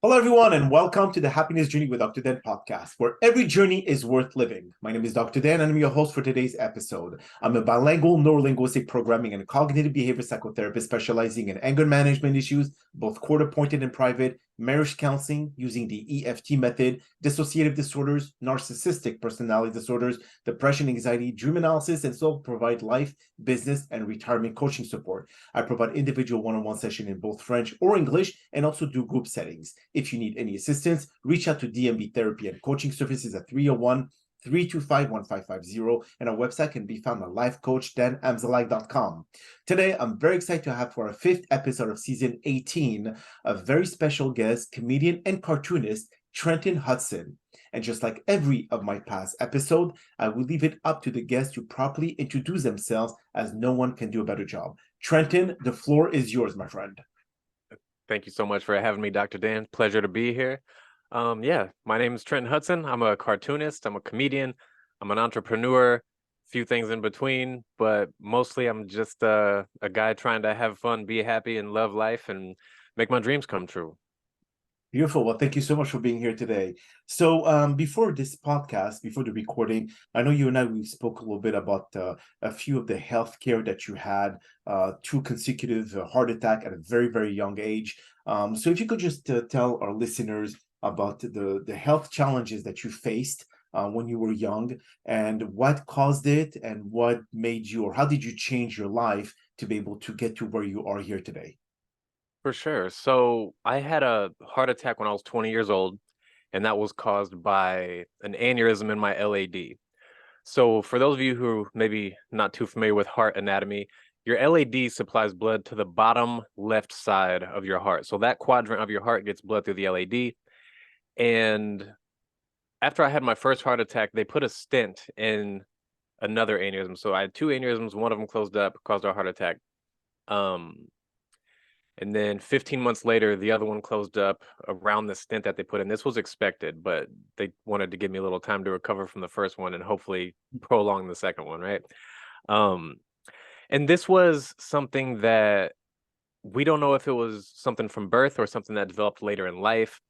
Hello, everyone, and welcome to the Happiness Journey with Dr. Dan podcast, where every journey is worth living. My name is Dr. Dan, and I'm your host for today's episode. I'm a bilingual neurolinguistic programming and cognitive behavior psychotherapist specializing in anger management issues, both court-appointed and private, marriage counseling using the EFT method, dissociative disorders, narcissistic personality disorders, depression, anxiety, dream analysis, and so provide life, business, and retirement coaching support. I provide individual one-on-one session in both French or English, and also do group settings. If you need any assistance, reach out to DMB Therapy and Coaching Services at 301-325-1550, and our website can be found at lifecoach.drdanamzallag.com. Today, I'm very excited to have for our fifth episode of season 18 a very special guest, comedian and cartoonist, Trenton Hudson. And just like every of my past episode, I will leave it up to the guests to properly introduce themselves, as no one can do a better job. Trenton, the floor is yours, my friend. Thank you so much for having me, Dr. Dan. Pleasure to be here. My name is Trenton Hudson. I'm a cartoonist. I'm a comedian. I'm an entrepreneur, a few things in between, but mostly I'm just a guy trying to have fun, be happy, and love life and make my dreams come true. Beautiful. Well, thank you so much for being here today. So before this podcast, before the recording, I know you and we spoke a little bit about a few of the healthcare that you had, two consecutive heart attack at a very, very young age. So if you could just tell our listeners about the health challenges that you faced when you were young, and what caused it, and what made you, or how did you change your life to be able to get to where you are here today? For sure. So I had a heart attack when I was 20 years old, and that was caused by an aneurysm in my LAD. So for those of you who are maybe not too familiar with heart anatomy, your LAD supplies blood to the bottom left side of your heart. So that quadrant of your heart gets blood through the LAD. And after I had my first heart attack, they put a stent in another aneurysm. So I had two aneurysms, one of them closed up, caused a heart attack. And then 15 months later, the other one closed up around the stent that they put in. This was expected, but they wanted to give me a little time to recover from the first one and hopefully prolong the second one, right? And this was something that we don't know if it was something from birth or something that developed later in life.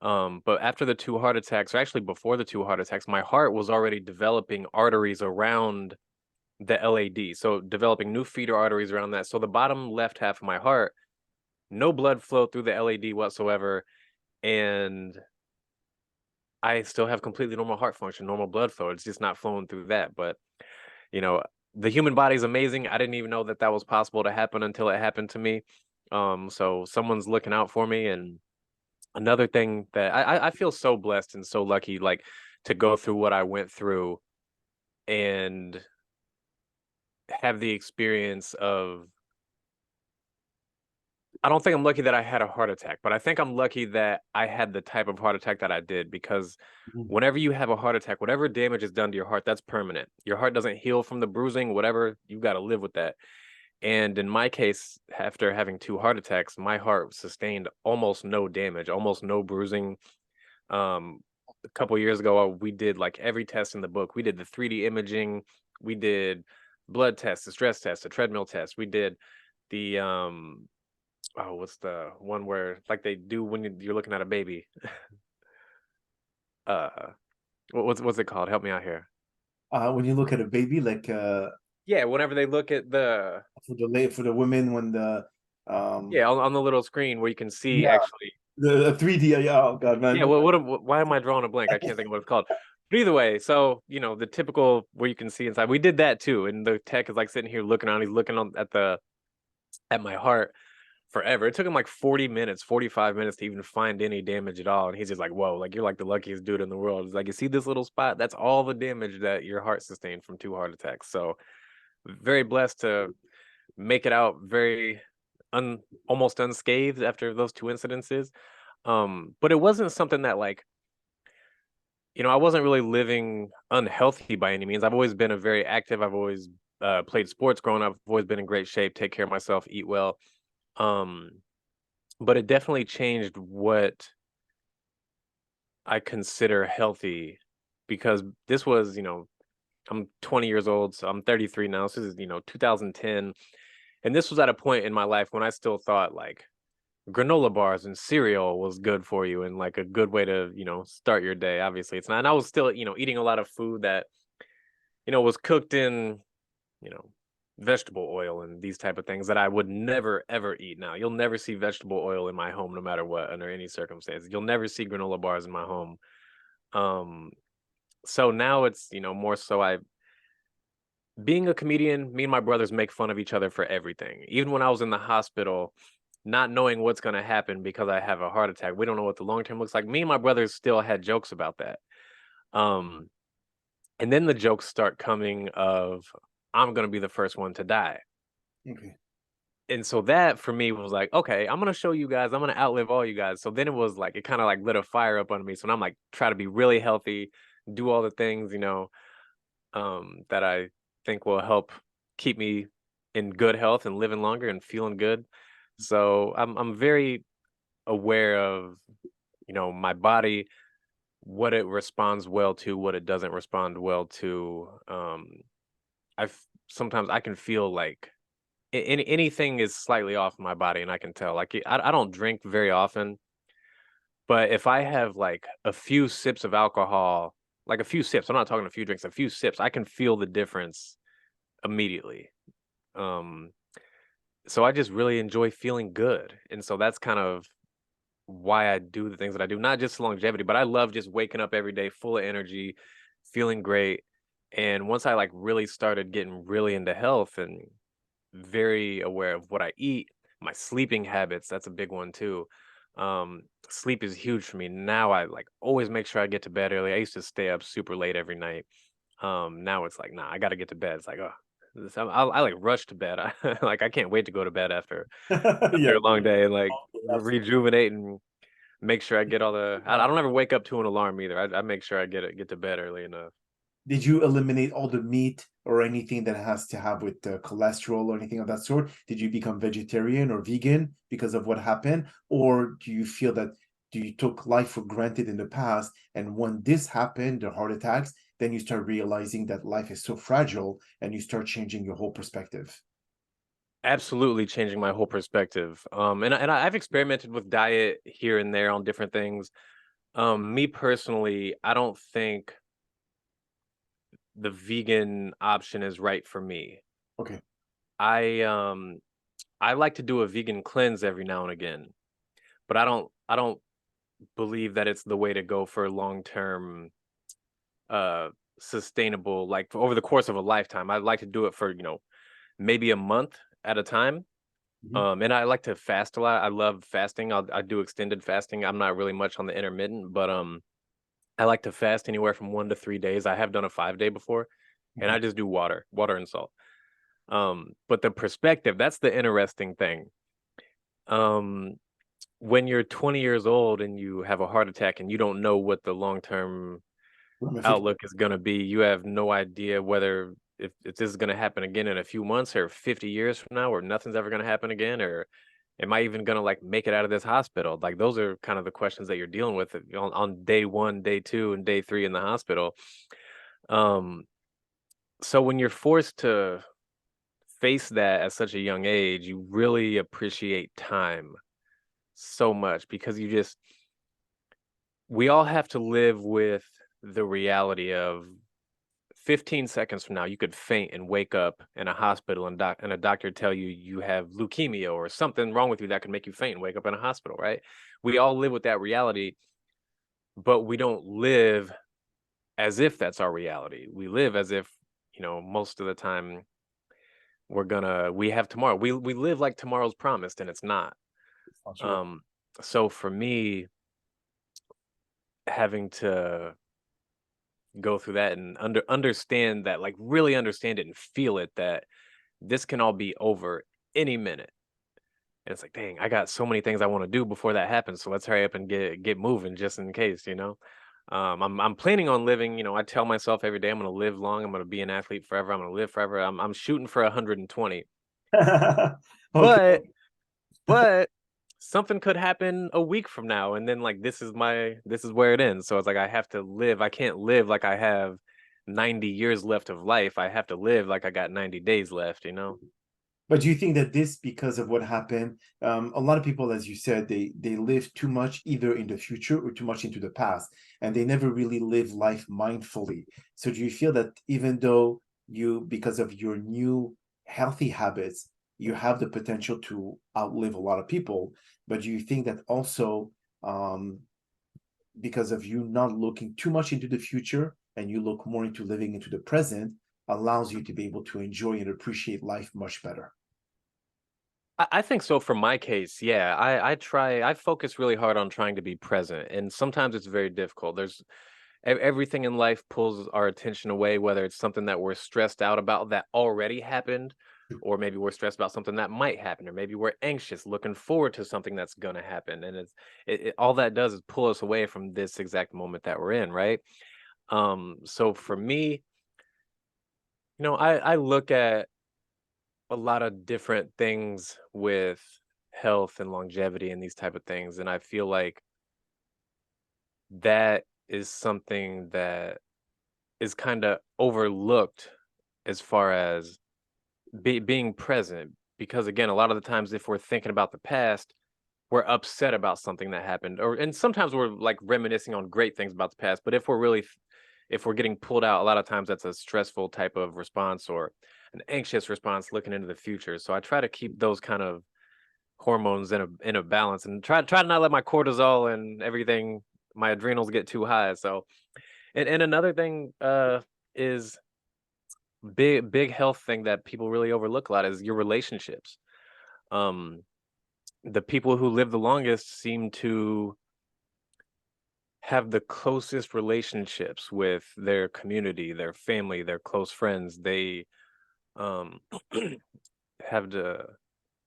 But after the two heart attacks, or actually before the two heart attacks, my heart was already developing arteries around the LAD. So developing new feeder arteries around that. So the bottom left half of my heart, no blood flow through the LAD whatsoever, and I still have completely normal heart function, normal blood flow. It's just not flowing through that. But you know, the human body is amazing. I didn't even know that that was possible to happen until it happened to me. So someone's looking out for me. And another thing that I feel so blessed and so lucky, like, to go through what I went through and have the experience of, I don't think I'm lucky that I had a heart attack, but I think I'm lucky that I had the type of heart attack that I did, because Mhm. whenever you have a heart attack, whatever damage is done to your heart, that's permanent. Your heart doesn't heal from the bruising, whatever, you've got to live with that. And in my case, after having two heart attacks, my heart sustained almost no damage, almost no bruising. A couple years ago, we did like every test in the book. We did the 3D imaging, we did blood tests, the stress test, the treadmill test. We did the oh, what's the one where like they do when you're looking at a baby? Uh, what's it called? Help me out here. When you look at a baby, like Yeah, whenever they look at the for the women, when the yeah on the little screen where you can see yeah, actually. the 3D, yeah, oh god, Yeah, man. why am I drawing a blank? I can't think of what it's called. But either way, so the typical where you can see inside. We did that too, and the tech is like sitting here looking around. He's looking at my heart forever. It took him like 40 minutes, 45 minutes to even find any damage at all. And he's just like, whoa, like you're like the luckiest dude in the world. It's like, you see this little spot? That's all the damage that your heart sustained from two heart attacks. So very blessed to make it out very almost unscathed after those two incidences. But it wasn't something that, like, I wasn't really living unhealthy by any means. I've always been a very active. I've always played sports growing up. I've always been in great shape, take care of myself, eat well. Um, but it definitely changed what I consider healthy, because this was, I'm 20 years old, so I'm 33 now. So this is, 2010. And this was at a point in my life when I still thought, like, granola bars and cereal was good for you and like a good way to, start your day. Obviously, it's not. And I was still, eating a lot of food that, was cooked in, you know, vegetable oil and these type of things that I would never ever eat now. You'll never see vegetable oil in my home no matter what, under any circumstance. You'll never see granola bars in my home. Um so now it's, more so I being a comedian, me and my brothers make fun of each other for everything. Even when I was in the hospital, not knowing what's going to happen because I have a heart attack. We don't know what the long term looks like. Me and my brothers still had jokes about that. Um and then the jokes start coming of I'm going to be the first one to die. Okay. And so that for me was like, okay, I'm gonna show you guys, I'm gonna outlive all you guys. So then it was like it kind of like lit a fire up under me. So now I'm like try to be really healthy, do all the things, that I think will help keep me in good health and living longer and feeling good. So I'm very aware of, my body, what it responds well to, what it doesn't respond well to. Sometimes I can feel like anything is slightly off my body and I can tell. Like I don't drink very often, but if I have like a few sips of alcohol, like a few sips, I'm not talking a few drinks, a few sips, I can feel the difference immediately. Um so I just really enjoy feeling good. And so that's kind of why I do the things that I do, not just longevity, but I love just waking up every day full of energy, feeling great. And once I like really started getting really into health and very aware of what I eat, my sleeping habits, that's a big one too. Sleep is huge for me. Now I like always make sure I get to bed early. I used to stay up super late every night. Now it's like, nah, I got to get to bed. It's like, oh, I like rush to bed. Like I can't wait to go to bed after Yeah. a long day and like Absolutely. rejuvenate and make sure I get all the. I don't ever wake up to an alarm either. I make sure I get to bed early enough. Did you eliminate all the meat or anything that has to have with cholesterol or anything of that sort? Did you become vegetarian or vegan because of what happened? Or do you feel that you took life for granted in the past, and when this happened, the heart attacks, then you start realizing that life is so fragile and you start changing your whole perspective? Absolutely changing my whole perspective. I've experimented with diet here and there on different things. Me personally, I don't think the vegan option is right for me. Okay. I um I like to do a vegan cleanse every now and again, but I don't believe that it's the way to go for long-term uh sustainable, like for over the course of a lifetime. I'd like to do it for, maybe a month at a time. Mhm. And I like to fast a lot. I love fasting. I do extended fasting. I'm not really much on the intermittent, but I like to fast anywhere from 1 to 3 days. I have done a 5 day before, and Okay. I just do water and salt. But the perspective, that's the interesting thing. Um, when you're 20 years old and you have a heart attack and you don't know what the long term outlook is going to be, you have no idea whether if this is going to happen again in a few months or 50 years from now, or nothing's ever going to happen again, or am I even gonna like make it out of this hospital? Like those are kind of the questions that you're dealing with on day one, day two, and day three in the hospital. Um, so when you're forced to face that at such a young age, you really appreciate time so much because we all have to live with the reality of 15 seconds from now, you could faint and wake up in a hospital and a doctor tell you you have leukemia or something wrong with you that could make you faint and wake up in a hospital, right? We all live with that reality, but we don't live as if that's our reality. We live as if, most of the time we have tomorrow. We live like tomorrow's promised and it's not. Not sure. Um, so for me, having to go through that and understand that, like really understand it and feel it, that this can all be over any minute. And it's like, dang, I got so many things I want to do before that happens. So let's hurry up and get moving just in case. I'm planning on living, I tell myself every day I'm gonna live long, I'm gonna be an athlete forever, I'm gonna live forever. I'm shooting for 120. Okay. But but something could happen a week from now, and then like this is where it ends. So it's like I have to live. I can't live like I have 90 years left of life. I have to live like I got 90 days left. But do you think that this, because of what happened, a lot of people, as you said, they live too much either in the future or too much into the past, and they never really live life mindfully. So do you feel that even though you, because of your new healthy habits, you have the potential to outlive a lot of people, but do you think that also because of you not looking too much into the future and you look more into living into the present, allows you to be able to enjoy and appreciate life much better? I think so for my case, yeah. I focus really hard on trying to be present, and sometimes it's very difficult. Everything in life pulls our attention away, whether it's something that we're stressed out about that already happened, or maybe we're stressed about something that might happen, or maybe we're anxious, looking forward to something that's going to happen. And all that does is pull us away from this exact moment that we're in, right? So for me, I look at a lot of different things with health and longevity and these type of things, and I feel like that is something that is kind of overlooked as far as being present, because again, a lot of the times if we're thinking about the past, we're upset about something that happened, and sometimes we're like reminiscing on great things about the past. But if we're getting pulled out, a lot of times that's a stressful type of response or an anxious response looking into the future. So I try to keep those kind of hormones in a balance, and try to not let my cortisol and everything, my adrenals get too high. So and another thing is big health thing that people really overlook a lot is your relationships. Um the people who live the longest seem to have the closest relationships with their community, their family, their close friends. They um have to,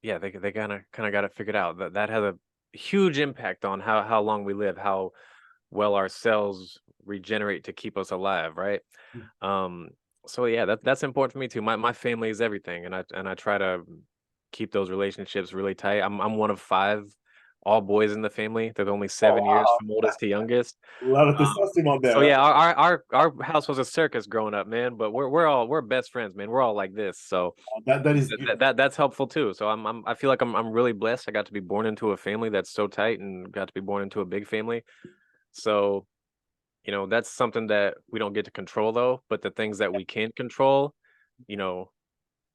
yeah, they kind of got it figured out. That has a huge impact on how long we live, how well our cells regenerate to keep us alive, right? Um, so yeah, that's important for me too. My family is everything, and I try to keep those relationships really tight. I'm one of five all boys in the family. They're only Oh 7 years wow, from oldest to youngest. a lot of Um, testosterone so there. yeah, our house was a circus growing up, man. But we're best friends, man. We're all like this. So That is beautiful. that's helpful too. So I feel like I'm really blessed. I got to be born into a family that's so tight, and got to be born into a big family. So that's something that we don't get to control though, but the things that we can control, you know,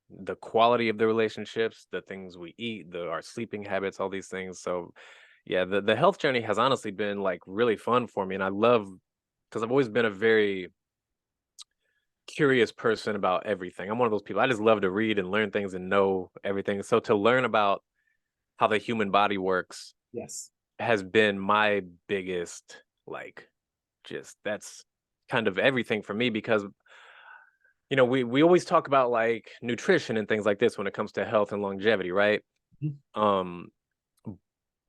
the quality of the relationships, the things we eat, our sleeping habits, all these things. So yeah, the health journey has honestly been like really fun for me. And I love, because I've always been a very curious person about everything. I'm one of those people. I just love to read and learn things and know everything. So to learn about how the human body works Yes. has been my biggest, like, just that's kind of everything for me, because we always talk about like nutrition and things like this when it comes to health and longevity, right? Mhm. um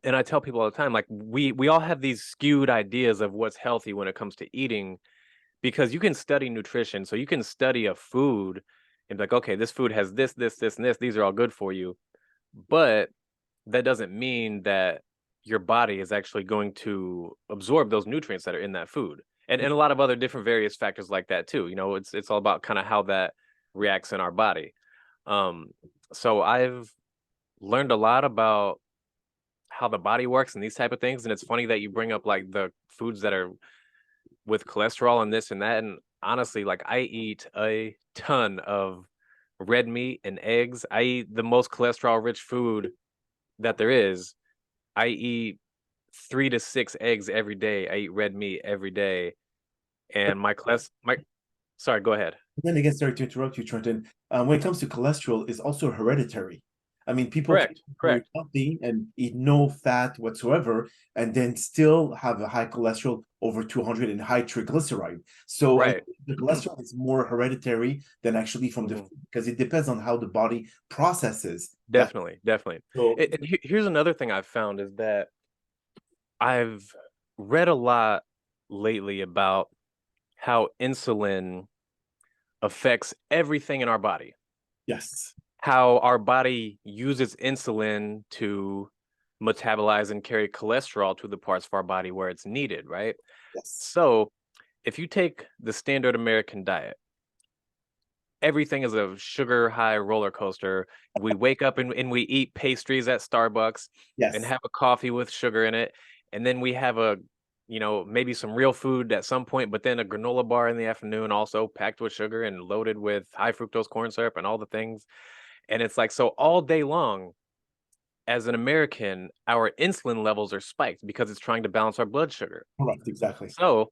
and I tell people all the time, like, we all have these skewed ideas of what's healthy when it comes to eating, because you can study nutrition, so you can study a food and be like, okay, this food has this and this, these are all good for you, but that doesn't mean that your body is actually going to absorb those nutrients that are in that food, and a lot of other different various factors like that too. It's all about kind of how that reacts in our body. um so I've learned a lot about how the body works and these type of things, and it's funny that you bring up like the foods that are with cholesterol and this and that. And honestly, like, I eat a ton of red meat and eggs. I eat the most cholesterol rich food that there is. I eat 3 to 6 eggs every day. I eat red meat every day, But and my sorry, go ahead. then again, sorry to interrupt you, Trenton. When it comes to cholesterol, it's also hereditary. I mean, people can Correct, be very correct. healthy and eat no fat whatsoever, and then still have a high cholesterol over 200 and high triglyceride. So I Right. think the cholesterol is more hereditary than actually from the Mhm. food, because it depends on how the body processes that. Definitely, definitely. So And here's another thing I've found is that I've read a lot lately about how insulin affects everything in our body. yes, How our body uses insulin to metabolize and carry cholesterol to the parts of our body where it's needed, right? yes, So, if you take the standard American diet, everything is a sugar high roller coaster. We wake up and we eat pastries at Starbucks and Yes. have a coffee with sugar in it. And then we have maybe some real food at some point, but then a granola bar in the afternoon, also packed with sugar and loaded with high fructose corn syrup and all the things. And it's like, so all day long, as an American, our insulin levels are spiked because it's trying to balance our blood sugar. Correct. Exactly. So,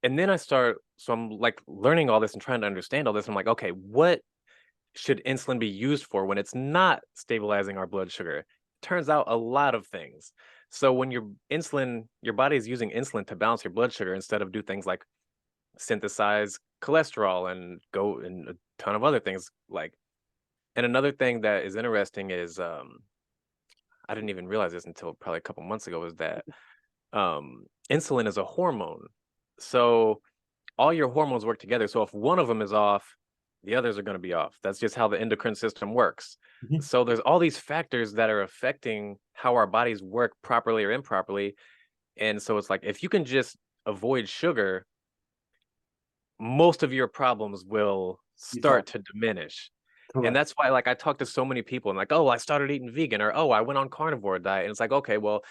and then so I'm like learning all this and trying to understand all this. I'm like, okay, what should insulin be used for when it's not stabilizing our blood sugar? Turns out a lot of things. So when your body is using insulin to balance your blood sugar instead of do things like synthesize cholesterol and go and a ton of other things like. And another thing that is interesting is I didn't even realize this until probably a couple months ago, is that insulin is a hormone. So all your hormones work together. So if one of them is off, the others are going to be off. That's just how the endocrine system works. Mhm. So there's all these factors that are affecting how our bodies work properly or improperly. And so it's like, if you can just avoid sugar, most of your problems will Resolve. start to diminish. And Correct. that's why, like, I talk to so many people and like, oh, I started eating vegan, or oh, I went on carnivore diet. And it's like, okay, well,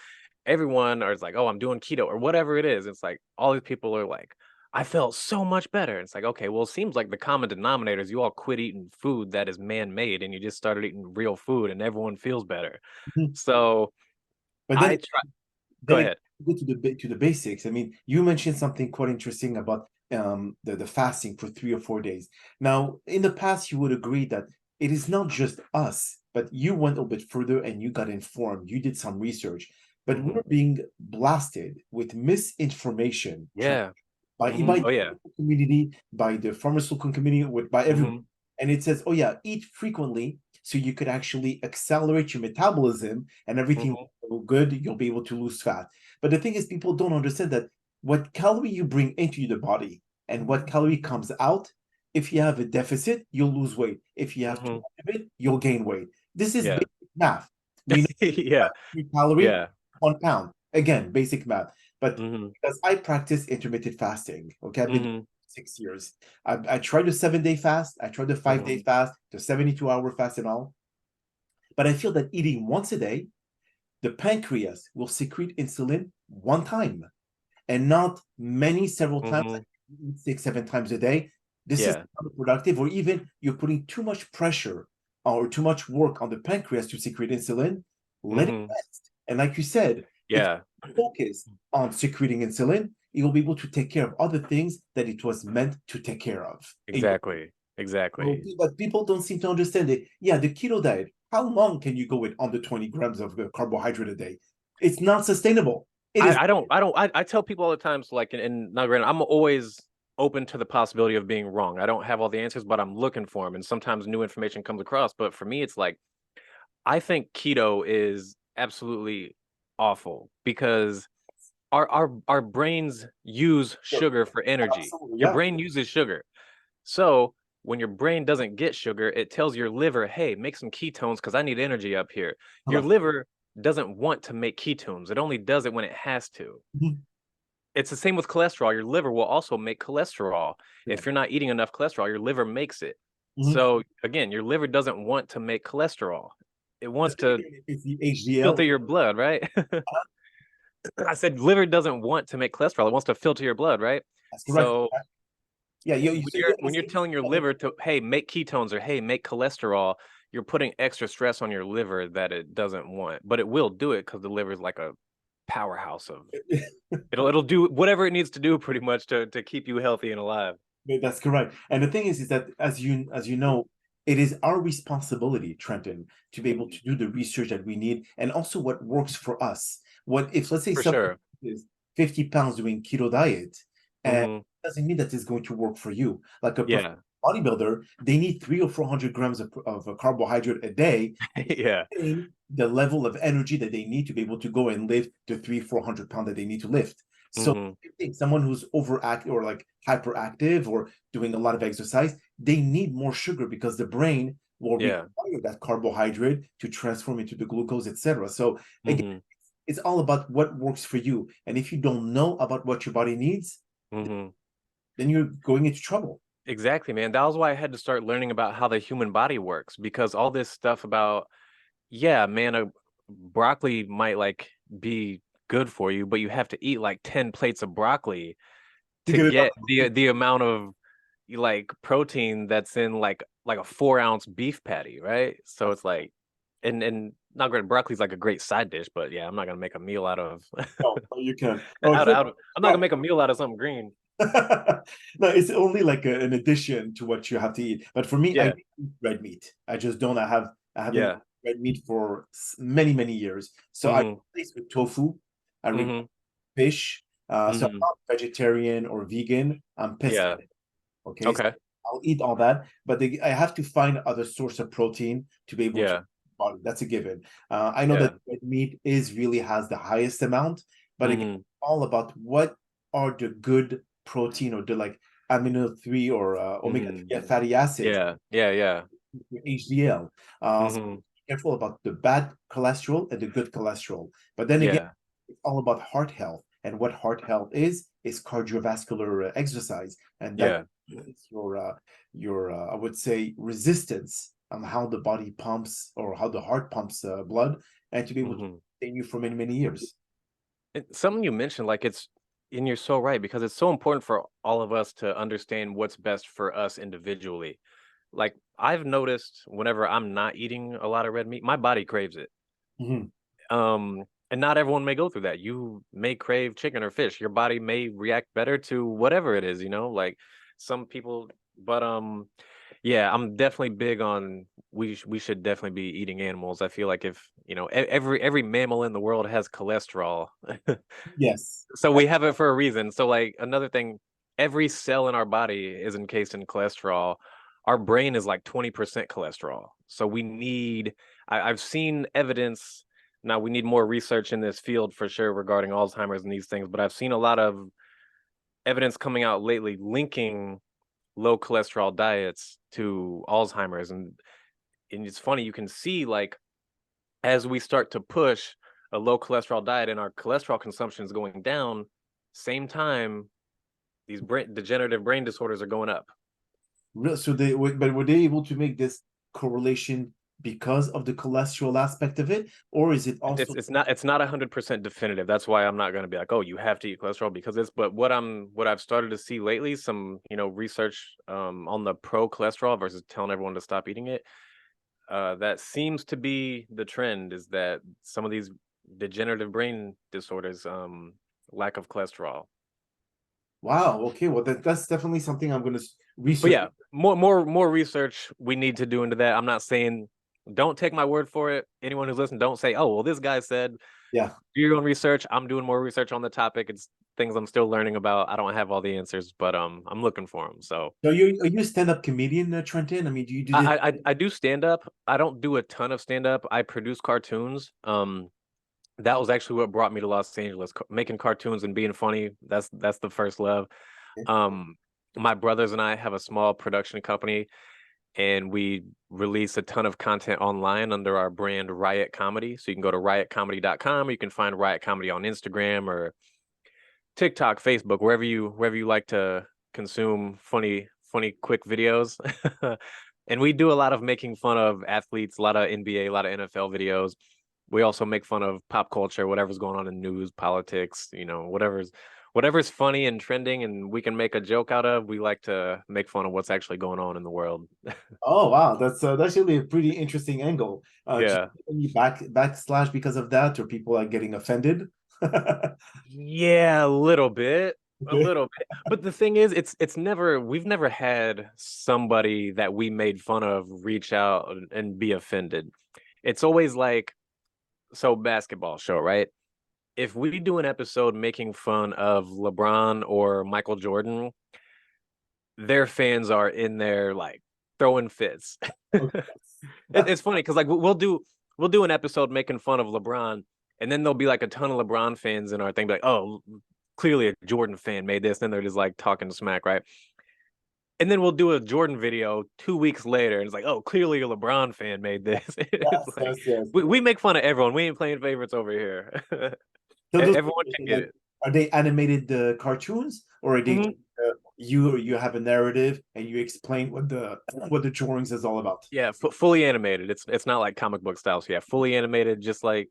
everyone, or it's like, oh, I'm doing keto or whatever it is. It's like all these people are like, I felt so much better. It's like, okay, well, it seems like the common denominator is you all quit eating food that is man-made and you just started eating real food and everyone feels better. Mhm. So But I try. Go then again, ahead. go to the basics. I mean, you mentioned something quite interesting about the fasting for 3 or 4 days. Now, in the past, you would agree that it is not just us, but you went a bit further and you got informed. You did some research, but Hmm. we're being blasted with misinformation Yeah. by Oh yeah. the community, by the pharmaceutical community, by everyone. Hmm. And it says, oh yeah, eat frequently so you could actually accelerate your metabolism and everything Hmm. will go good. You'll be able to lose fat. But the thing is, people don't understand that what calorie you bring into the body and what calorie comes out, if you have a deficit, you'll lose weight. If you have too Hmm. much of it, you'll gain weight. This is Yeah. basic math. We know Yeah. 3 calorie, Yeah. 1 pound. Again, basic math. But Hmm. because I practice intermittent fasting, okay, I've been doing Hmm. it for 6 years. I tried the 7 day fast, I tried the 5 day fast, the 72-hour fast, and all. But I feel that eating once a day, the pancreas will secrete insulin one time and not several times, Hmm. like 6, 7 times a day. This is Yeah. counterproductive, or even you're putting too much pressure or too much work on the pancreas to secrete insulin. Let it Hmm. rest. And like you said, if Yeah. you focus on secreting insulin, it will be able to take care of other things that it was meant to take care of. Exactly. So, Exactly. but people don't seem to understand it. Yeah, the keto diet, how long can you go with under 20 grams of carbohydrate a day? It's not sustainable. It is. I tell people all the time, so like, and not granted, I'm always open to the possibility of being wrong. I don't have all the answers, but I'm looking for them. And sometimes new information comes across. But for me, it's like, I think keto is absolutely awful because our brains use sugar for energy. Absolutely, Your yeah. brain uses sugar. So when your brain doesn't get sugar, it tells your liver, hey, make some ketones because I need energy up here. Your Correct. liver doesn't want to make ketones. It only does it when it has to. Mhm. It's the same with cholesterol. Your liver will also make cholesterol. If Correct. you're not eating enough cholesterol, your liver makes it. Mhm. So again, your liver doesn't want to make cholesterol. It The wants thing to is the HDL. filter your blood, right? I said liver doesn't want to make cholesterol. It wants to filter your blood, right? That's correct. So Yeah, when so you're you're asking, telling your liver to, hey, make ketones or hey, make cholesterol, you're putting extra stress on your liver that it doesn't want, but it will do it because the liver is like a powerhouse of it'll do whatever it needs to do pretty much to keep you healthy and alive. that's correct. And the thing is that as you know, it is our responsibility, Trenton, to be able to do the research that we need, and also what works for us. What if, let's say, For someone sure. is 50 pounds doing keto diet, and Hmm. doesn't mean that it's going to work for you. Like a Yeah. bodybuilder, they need 300 or 400 grams of carbohydrate a day, Yeah. the level of energy that they need to be able to go and lift the 300, 400 pounds that they need to lift. So Hmm. I think someone who's overactive or like hyperactive or doing a lot of exercise, they need more sugar because the brain will Yeah. require that carbohydrate to transform into the glucose, etc. So again, Hmm. it's all about what works for you. And if you don't know about what your body needs, Hmm. then you're going into trouble. Exactly, man. That was why I had to start learning about how the human body works, because all this stuff about, yeah, man, a broccoli might like be good for you, but you have to eat like 10 plates of broccoli To to get it get up. the amount of like protein that's in like a 4 ounce beef patty, right? So it's like, and not great. Broccoli's like a great side dish, but yeah, I'm not gonna make a meal out of No, you can. Okay. I'm not gonna make a meal out of something green. No, it's only like an addition to what you have to eat. But for me, I Yeah, eat red meat. I just don't. I haven't eaten yeah. red meat for many, many years. So I Mm-hmm. replace with tofu. I replace Mm-hmm. fish. So I'm Mm-hmm. not vegetarian or vegan. I'm Yeah. pescatarian. Okay, so Okay. I'll eat all that, but I have to find other source of protein to be able to Yeah. body. That's a given. I know that Yeah. red meat is really has the highest amount, but again, Mm-hmm. all about what are the good protein or the like amino three or omega Mm-hmm. 3 fatty acids, Yeah. Yeah. Yeah. HDL. So Mm-hmm. be careful about the bad cholesterol and the good cholesterol. But then again, Yeah. it's all about heart health. And what heart health is cardiovascular exercise. And that Yeah. is your I would say resistance on how the body pumps or how the heart pumps blood and to be able to Mm-hmm. sustain you for many, many years. Something you mentioned, like and you're so right, because it's so important for all of us to understand what's best for us individually. Like I've noticed whenever I'm not eating a lot of red meat, my body craves it. Mhm. And not everyone may go through that. You may crave chicken or fish. Your body may react better to whatever it is, like some people, but yeah, I'm definitely big on we should definitely be eating animals. I feel like if, every mammal in the world has cholesterol. Yes. So we have it for a reason. So like another thing, every cell in our body is encased in cholesterol. Our brain is like 20% cholesterol. So I've seen evidence. Now we need more research in this field for sure regarding Alzheimer's and these things, but I've seen a lot of evidence coming out lately linking low cholesterol diets to Alzheimer's. And it's funny, you can see like as we start to push a low cholesterol diet and our cholesterol consumption is going down, same time these degenerative brain disorders are going up. So but were they able to make this correlation because of the cholesterol aspect of it, or is it It's also? it's not 100% definitive. That's why I'm not going to be like, oh, you have to eat cholesterol because it's. But what I've started to see lately, some research on the pro cholesterol versus telling everyone to stop eating it. That seems to be the trend, is that some of these degenerative brain disorders, lack of cholesterol. Wow. Okay. Well, that's definitely something I'm going to But research. yeah, more research we need to do into that. I'm not saying, don't take my word for it. Anyone who's listening, don't say, oh, well, this guy said, Yeah. do your own research. I'm doing more research on the topic. It's things I'm still learning about. I don't have all the answers, but I'm looking for them. So So are you a stand-up comedian, Trenton? I mean, do you do this? I do stand up. I don't do a ton of stand up. I produce cartoons. That was actually what brought me to Los Angeles, making cartoons and being funny. That's the first love. Um, my brothers and I have a small production company, and we release a ton of content online under our brand RiOT Comedy. So you can go to riotcomedy.com. You can find RiOT Comedy on Instagram or TikTok, Facebook, wherever you like to consume funny quick videos. And we do a lot of making fun of athletes, a lot of NBA, a lot of NFL videos. We also make fun of pop culture, whatever's going on in news, politics, whatever's funny and trending and we can make a joke out of. We like to make fun of what's actually going on in the world. Oh wow, that's really a pretty interesting angle. Do Yeah. you get any backslash because of that, or people are getting offended? Yeah, a little bit. A Okay. little bit. But the thing is, we've never had somebody that we made fun of reach out and be offended. It's always like, so basketball show, right? If we do an episode making fun of LeBron or Michael Jordan, their fans are in there like throwing fits. Okay. It's funny because like we'll do an episode making fun of LeBron, and then there'll be like a ton of LeBron fans in our thing, be like, oh, clearly a Jordan fan made this. Then they're just like talking smack, right? And then we'll do a Jordan video 2 weeks later, and it's like, oh, clearly a LeBron fan made this. It's Yes, like yes, yes. we make fun of everyone. We ain't playing favorites over here. So those Everyone can get like it. are they animated cartoons or are they Mhm. you have a narrative and you explain what the drawings is all about. Yeah, fully animated. It's not like comic book style. So yeah, fully animated. Just like,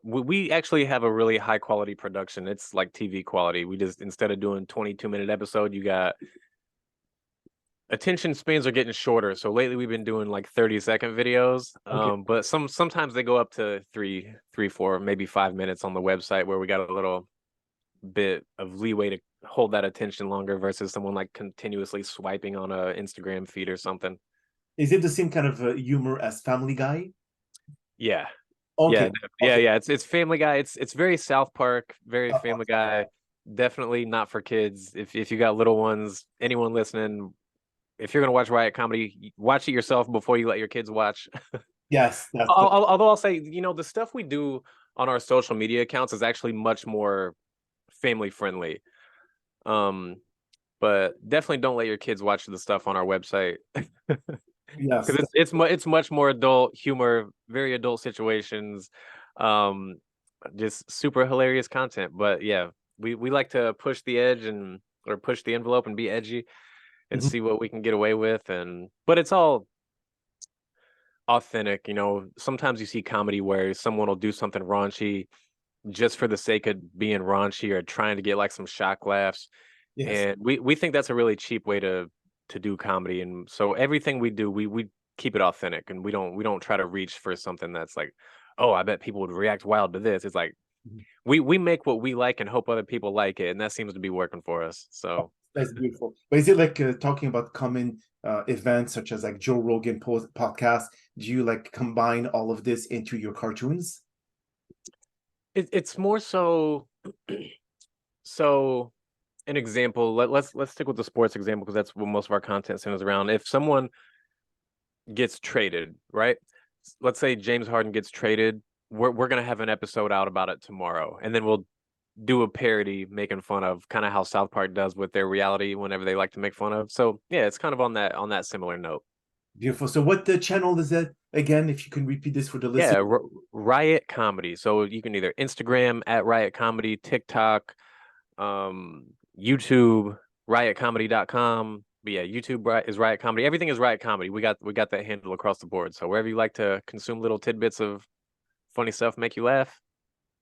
we actually have a really high quality production. It's like TV quality. We just, instead of doing 22-minute episode, you got attention spans are getting shorter. So lately we've been doing like 30-second videos. Okay. But sometimes they go up to 4, maybe 5 minutes on the website, where we got a little bit of leeway to hold that attention longer versus someone like continuously swiping on a Instagram feed or something. Is it the same kind of humor as Family Guy? Yeah. Okay. Yeah. It's Family Guy. It's very South Park, very Uh, Family Guy. Definitely not for kids. If you got little ones, anyone listening, if you're gonna watch RiOT Comedy, watch it yourself before you let your kids watch. yes, that's Although I'll say, the stuff we do on our social media accounts is actually much more family friendly. But definitely don't let your kids watch the stuff on our website. yes. Because it's much more adult humor, very adult situations, just super hilarious content. But yeah, we like to push the edge or push the envelope and be edgy and Mhm. see what we can get away with. But it's all authentic. Sometimes you see comedy where someone will do something raunchy just for the sake of being raunchy or trying to get like some shock laughs. Yes. And we think that's a really cheap way to do comedy. And so everything we do, we keep it authentic, and we don't try to reach for something that's like, oh, I bet people would react wild to this. It's like Mhm. we make what we like and hope other people like it, and that seems to be working for us. So That's beautiful. But is it like talking about common events such as like Joe Rogan podcast? Do you like combine all of this into your cartoons? it's more so so an example. Let's stick with the sports example, because that's what most of our content centers around. If someone gets traded, right? Let's say James Harden gets traded. We're gonna have an episode out about it tomorrow, and then we'll do a parody making fun of kind of how South Park does with their reality whenever they like to make fun of. So yeah, it's kind of on that similar note. Beautiful. So what the channel is that again? If you can repeat this for the listener. Yeah, RiOT Comedy. So you can either Instagram at RiOT Comedy, TikTok, YouTube, riotcomedy.com. But yeah, YouTube is RiOT Comedy. Everything is RiOT Comedy. We got that handle across the board. So wherever you like to consume little tidbits of funny stuff, make you laugh,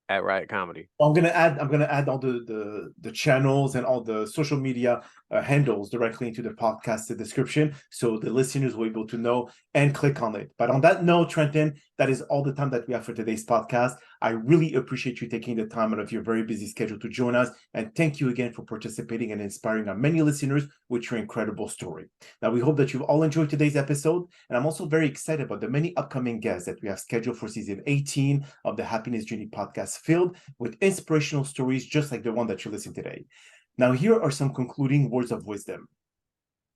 at RiOT Comedy. I'm gonna add all the channels and all the social media handles directly into the podcast description, so the listeners will be able to know and click on it. But on that note, Trenton, that is all the time that we have for today's podcast. I really appreciate you taking the time out of your very busy schedule to join us, and thank you again for participating and inspiring our many listeners with your incredible story. Now, we hope that you've all enjoyed today's episode, and I'm also very excited about the many upcoming guests that we have scheduled for season 18 of the Happiness Journey podcast, filled with inspirational stories just like the one that you listened today. Now, here are some concluding words of wisdom.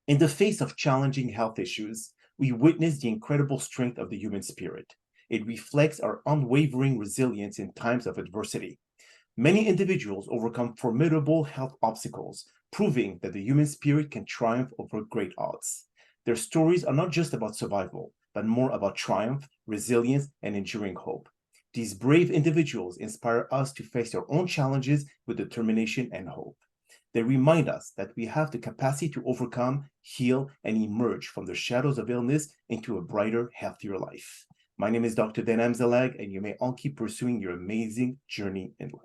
In the face of challenging health issues, we witness the incredible strength of the human spirit. It reflects our unwavering resilience in times of adversity. Many individuals overcome formidable health obstacles, proving that the human spirit can triumph over great odds. Their stories are not just about survival, but more about triumph, resilience, and enduring hope. These brave individuals inspire us to face our own challenges with determination and hope. They remind us that we have the capacity to overcome, heal, and emerge from the shadows of illness into a brighter, healthier life. My name is Dr. Dan Amzallag, and you may all keep pursuing your amazing journey in life.